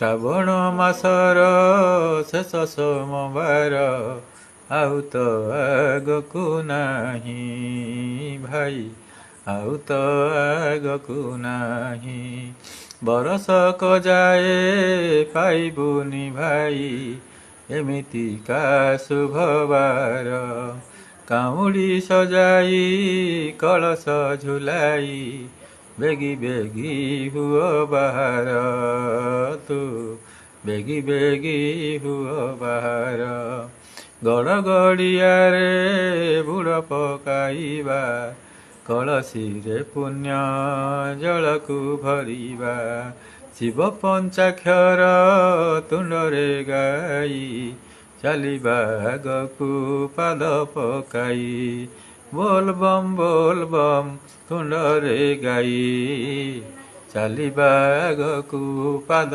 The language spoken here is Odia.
ଶ୍ରାବଣ ମାସର ଶେଷ ସୋମବାର ଆଉ ତ ଆଗକୁ ନାହିଁ ଭାଇ, ଆଉ ତ ଆଗକୁ ନାହିଁ। ବରଷକ ଯାଏ ପାଇବୁନି ଭାଇ ଏମିତିକା ଶୁଭବାର। କାଉଁଡ଼ି ସଜାଇ କଳସ ଝୁଲାଇ ବେଗି ବେଗି ହୁଅ ବାହାର, ତୁ ବେଗି ବେଗି ହୁଅ ବାହାର। ଗଡ଼ଗଡ଼ିଆରେ ବୁଡ଼ ପକାଇବା, କଳସୀରେ ପୁଣ୍ୟ ଜଳକୁ ଭରିବା। ଶିବ ପଞ୍ଚାକ୍ଷର ତୁଣ୍ଡରେ ଗାଇ ଚାଲିବା ଆଗକୁ ପାଦ ପକାଇ। ବୋଲ ବମ୍ ତୁଣ୍ଡରେ ଗାଇ ଚାଲିବା ଆଗକୁ ପାଦ